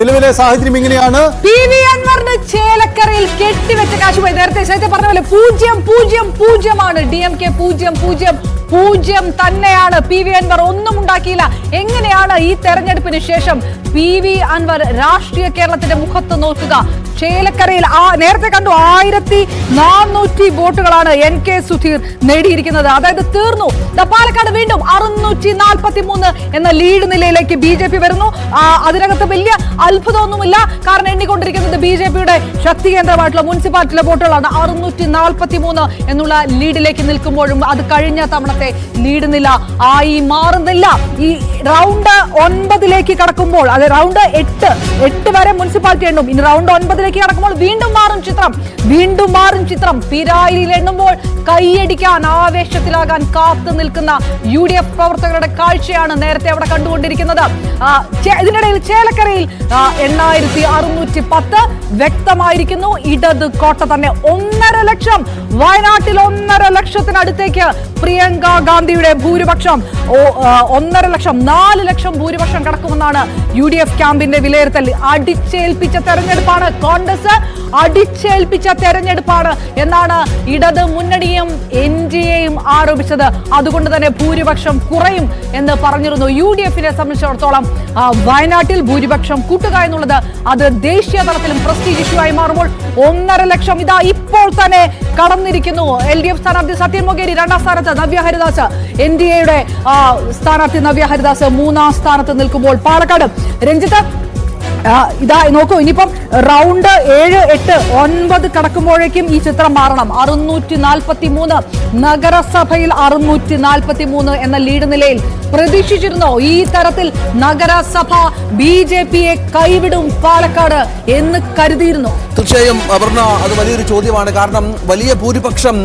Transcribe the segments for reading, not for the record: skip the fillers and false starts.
നിലവിലെ സാഹചര്യം ഇങ്ങനെയാണ്. PV അൻവറിന് ചേലക്കരയിൽ കെട്ടിവെച്ച കാശ് പോയി. നേരത്തെ ശൈത്യ പറഞ്ഞ പോലെ 0-0-0 DMK 0-0-0 തന്നെയാണ്. PV അൻവർ ഒന്നും ഉണ്ടാക്കിയില്ല. എങ്ങനെയാണ് ഈ തെരഞ്ഞെടുപ്പിന് ശേഷം PV അൻവർ രാഷ്ട്രീയ കേരളത്തിന്റെ മുഖത്ത് നോക്കുക? ചേലക്കരയിൽ നേരത്തെ കണ്ടു 1400 വോട്ടുകളാണ് NK സുധീർ നേടിയിരിക്കുന്നത്. അതായത് തീർന്നു. പാലക്കാട് വീണ്ടും 643 എന്ന ലീഡ് നിലയിലേക്ക് BJP വരുന്നു. അതിനകത്ത് വലിയ അത്ഭുതമൊന്നുമില്ല. കാരണം എണ്ണിക്കൊണ്ടിരിക്കുന്നത് BJPയുടെ ശക്തി കേന്ദ്രമായിട്ടുള്ള മുനിസിപ്പാലിറ്റിയിലെ വോട്ടുകളാണ്. 643 എന്നുള്ള ലീഡിലേക്ക് നിൽക്കുമ്പോഴും അത് കഴിഞ്ഞ തവണത്തെ ലീഡ് നില ആയി മാറുന്നില്ല. ഈ റൗണ്ട് 9 കടക്കുമ്പോൾ, അത് റൗണ്ട് 8 വരെ മുനിസിപ്പാലിറ്റി എണ്ണും. ഇനി റൗണ്ട് 9 കടക്കുമ്പോൾ വീണ്ടും മാറും ചിത്രം. പിരായിരിയിൽ എണ്ണുമ്പോൾ കൈയടിക്കാൻ, ആവേശത്തിലാകാൻ കാത്തു നിൽക്കുന്ന UDF പ്രവർത്തകരുടെ കാഴ്ചയാണ് നേരത്തെ അവിടെ കണ്ടുകൊണ്ടിരിക്കുന്നത്. ഇതിനിടയിൽ ചേലക്കരയിൽ 8610 വ്യക്തമായിരിക്കുന്നു. ഇടത് കോട്ട തന്നെ. 1.5 ലക്ഷം, വയനാട്ടിൽ 1.5 ലക്ഷത്തിനടുത്തേക്ക് പ്രിയങ്ക ഗാന്ധിയുടെ ഭൂരിപക്ഷം. 1.5 ലക്ഷം, 4 ലക്ഷം ഭൂരിപക്ഷം കടക്കുമെന്നാണ് UDF ക്യാമ്പിന്റെ വിലയിരുത്തൽ. അടിച്ചേൽപ്പിച്ച തെരഞ്ഞെടുപ്പാണ് കോൺഗ്രസ്, അടിച്ചേൽപ്പിച്ച തെരഞ്ഞെടുപ്പാണ് എന്നാണ് ഇടത് മുന്നണിയും NDAയും ആരോപിച്ചത്. അതുകൊണ്ട് തന്നെ ഭൂരിപക്ഷം കുറയും എന്ന് പറഞ്ഞിരുന്നു. UDFനെ സംബന്ധിച്ചിടത്തോളം വയനാട്ടിൽ ഭൂരിപക്ഷം കൂട്ടുക എന്നുള്ളത് അത് ദേശീയ തലത്തിലും പ്രസ്റ്റീജ് ഇഷ്യൂ ആയി മാറുമ്പോൾ 1.5 ലക്ഷം ഇതാ ഇപ്പോൾ തന്നെ കടന്നിരിക്കുന്നു. LDF സ്ഥാനാർത്ഥി സത്യൻ മൊകേരി 2ാം സ്ഥാനത്ത്, നവ്യ ഹരിദാസ് NDAയുടെ സ്ഥാനാർത്ഥി നവ്യ ഹരിദാസ് 3ാം സ്ഥാനത്ത് നിൽക്കുമ്പോൾ പാലക്കാട് രഞ്ജിത്ത് ഇതാ നോക്കൂ. ഇനിയിപ്പം റൗണ്ട് 7, 8, 9 കടക്കുമ്പോഴേക്കും ഈ ചിത്രം മാറണം. 643 നഗരസഭയിൽ 643 എന്ന ലീഡ് നിലയിൽ പ്രതീക്ഷിച്ചിരുന്നോ ഈ തരത്തിൽ നഗരസഭ BJPയെ കൈവിടും പാലക്കാട് എന്ന് കരുതിയിരുന്നു? തീർച്ചയായും അപർണ, അത് വലിയൊരു ചോദ്യമാണ്. കാരണം വലിയ ഭൂരിപക്ഷം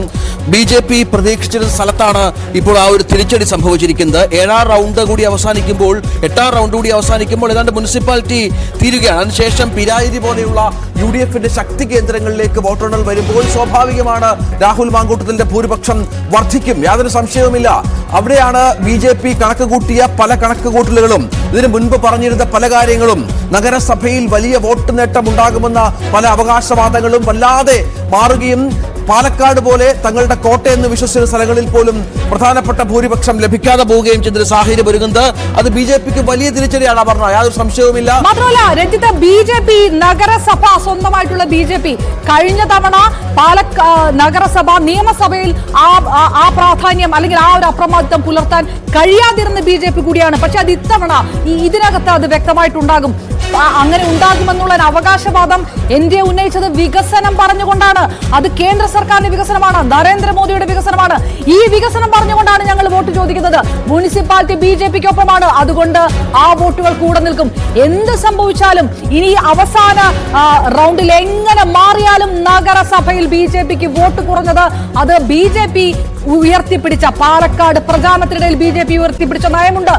BJP പ്രതീക്ഷിച്ചിരുന്ന സ്ഥലത്താണ് ഇപ്പോൾ ആ ഒരു തിരിച്ചടി സംഭവിച്ചിരിക്കുന്നത്. 7ാം റൗണ്ട് കൂടി അവസാനിക്കുമ്പോൾ, 8ാം റൗണ്ട് കൂടി അവസാനിക്കുമ്പോൾ ഏതാണ്ട് മുനിസിപ്പാലിറ്റി തീരുകയാണ്. അതിനുശേഷം പിരായിരി പോലെയുള്ള UDFന്റെ ശക്തി കേന്ദ്രങ്ങളിലേക്ക് വോട്ടെണ്ണൽ വരുമ്പോൾ സ്വാഭാവികമാണ് രാഹുൽ മാങ്കൂട്ടത്തിന്റെ ഭൂരിപക്ഷം വർദ്ധിക്കും, യാതൊരു സംശയവുമില്ല. അവിടെയാണ് BJP കണക്ക് കൂട്ടിയ പല കണക്കുകൂട്ടലുകളും, ഇതിനു മുൻപ് പറഞ്ഞിരുന്ന പല കാര്യങ്ങളും, നഗരസഭയിൽ വലിയ വോട്ട് നേട്ടം ഉണ്ടാകുമെന്ന പല അവകാശവാദങ്ങളും വല്ലാതെ മാറുകയും പാലക്കാട് പോലെ തങ്ങളുടെ കോട്ടയെന്ന് വിശ്വസിച്ച സ്ഥലങ്ങളിൽ പോലും പ്രധാനപ്പെട്ട ഭൂരിപക്ഷം ലഭിക്കാതെ പോവുകയും ചെയ്തൊരു സാഹചര്യം ഒരുങ്ങുന്നത് അത് BJPക്ക് വലിയ തിരിച്ചടിയാണ് പറഞ്ഞത്, യാതൊരു സംശയവുമില്ല. മാത്രമല്ല രഞ്ജിത്ത്, BJP നഗരസഭ സ്വന്തമായിട്ടുള്ള BJP കഴിഞ്ഞ തവണ നഗരസഭ നിയമസഭയിൽ ആ പ്രാധാന്യം അല്ലെങ്കിൽ ആ ഒരു അപ്രമാദിത്വം പുലർത്താൻ കഴിയാതിരുന്ന BJP കൂടിയാണ്. പക്ഷെ അത് ഇത്തവണ ഇതിനകത്ത് അത് വ്യക്തമായിട്ടുണ്ടാകും. അങ്ങനെ ഉണ്ടാകുമെന്നുള്ള അവകാശവാദം NDA ഉന്നയിച്ചത് വികസനം പറഞ്ഞുകൊണ്ടാണ്. അത് കേന്ദ്ര സർക്കാരിന്റെ വികസനമാണ്, നരേന്ദ്രമോദിയുടെ വികസനമാണ്. ഈ വികസനം പറഞ്ഞുകൊണ്ടാണ് ഞങ്ങൾ വോട്ട് ചോദിക്കുന്നത്. മുനിസിപ്പാലിറ്റി BJPക്കൊപ്പമാണ്, അതുകൊണ്ട് ആ വോട്ടുകൾ കൂടെ നിൽക്കും. എന്ത് സംഭവിച്ചാലും ഇനി അവസാന റൗണ്ടിൽ എങ്ങനെ മാറിയാലും നഗരസഭയിൽ BJPക്ക് വോട്ട് കുറഞ്ഞത് അത് BJP ഉയർത്തിപ്പിടിച്ച, പാലക്കാട് പ്രചാരണത്തിനിടയിൽ BJP ഉയർത്തിപ്പിടിച്ച നയമുണ്ട്.